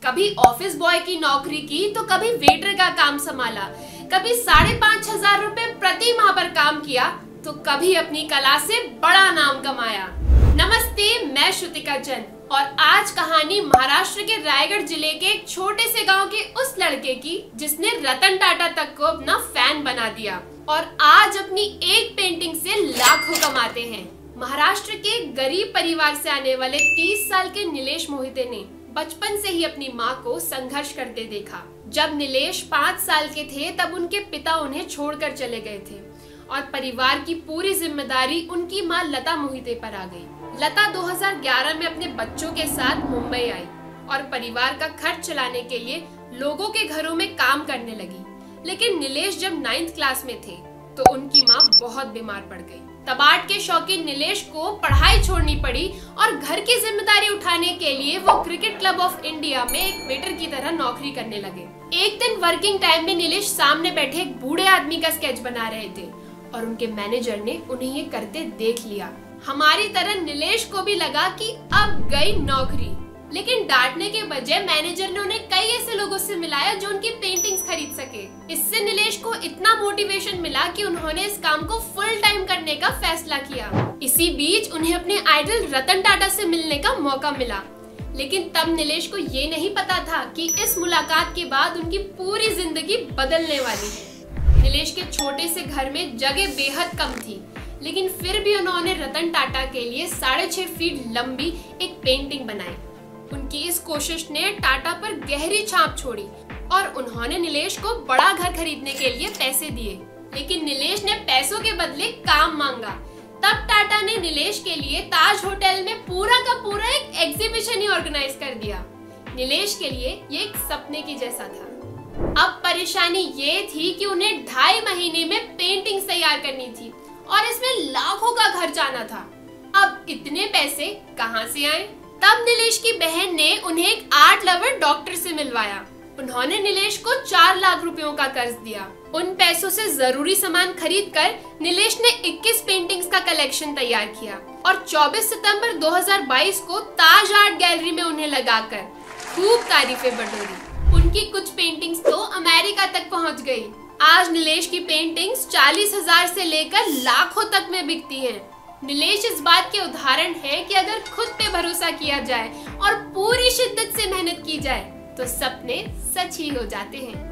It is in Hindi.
कभी ऑफिस बॉय की नौकरी की तो कभी वेटर का काम संभाला, कभी 5,500 रुपए प्रति माह पर काम किया तो कभी अपनी कला से बड़ा नाम कमाया। नमस्ते, मैं श्रुतिका जैन और आज कहानी महाराष्ट्र के रायगढ़ जिले के एक छोटे से गांव के उस लड़के की जिसने रतन टाटा तक को अपना फैन बना दिया और आज अपनी एक पेंटिंग से लाखों कमाते हैं। महाराष्ट्र के गरीब परिवार से आने वाले 30 साल के नीलेश मोहिते ने बचपन से ही अपनी माँ को संघर्ष करते देखा। जब नीलेश 5 साल के थे तब उनके पिता उन्हें छोड़कर चले गए थे और परिवार की पूरी जिम्मेदारी उनकी माँ लता मोहिते पर आ गई। लता 2011 में अपने बच्चों के साथ मुंबई आई और परिवार का खर्च चलाने के लिए लोगों के घरों में काम करने लगी। लेकिन नीलेश जब 9th क्लास में थे तो उनकी माँ बहुत बीमार पड़ गई। तबाट के शौकीन नीलेश को पढ़ाई छोड़नी पड़ी और घर की जिम्मेदारी उठाने के लिए वो क्रिकेट क्लब ऑफ इंडिया में एक वेटर की तरह नौकरी करने लगे। एक दिन वर्किंग टाइम में नीलेश सामने बैठे एक बूढ़े आदमी का स्केच बना रहे थे और उनके मैनेजर ने उन्हें ये करते देख लिया। हमारी तरह नीलेश को भी लगा कि अब गई नौकरी, लेकिन डांटने के बजाय मैनेजर ने उन्हें कई ऐसे लोगों से मिलाया जो उनकी पेंटिंग्स खरीद सके। इससे नीलेश को इतना मोटिवेशन मिला कि उन्होंने इस काम को फुल टाइम करने का फैसला किया। इसी बीच उन्हें अपने आइडल रतन टाटा से मिलने का मौका मिला, लेकिन तब नीलेश को ये नहीं पता था कि इस मुलाकात के बाद उनकी पूरी जिंदगी बदलने वाली है। नीलेश के छोटे से घर में जगह बेहद कम थी, लेकिन फिर भी उन्होंने रतन टाटा के लिए 6.5 फीट लंबी एक पेंटिंग बनाई। उनकी इस कोशिश ने टाटा पर गहरी छाप छोड़ी और उन्होंने नीलेश को बड़ा घर खरीदने के लिए पैसे दिए, लेकिन नीलेश ने पैसों के बदले काम मांगा। तब टाटा ने नीलेश के लिए ताज होटल में पूरा का पूरा एक एग्जीबिशन ही ऑर्गेनाइज कर दिया। नीलेश के लिए ये एक सपने की जैसा था। अब परेशानी ये थी कि उन्हें 2.5 महीने में पेंटिंग तैयार करनी थी और इसमें लाखों का खर्च आना था। अब इतने पैसे कहां से आए? तब नीलेश की बहन ने उन्हें एक आर्ट लवर डॉक्टर से मिलवाया। उन्होंने नीलेश को 4 लाख रुपयों का कर्ज दिया। उन पैसों से जरूरी सामान खरीदकर नीलेश ने 21 पेंटिंग्स का कलेक्शन तैयार किया और 24 सितंबर 2022 को ताज आर्ट गैलरी में उन्हें लगाकर खूब तारीफें बटोरी। उनकी कुछ पेंटिंग्स तो अमेरिका तक पहुंच गई। आज नीलेश की पेंटिंग्स 40,000 से लेकर लाखों तक में बिकती हैं। नीलेश इस बात के उदाहरण है कि अगर खुद पे भरोसा किया जाए और पूरी शिद्दत से मेहनत की जाए तो सपने सच ही हो जाते हैं।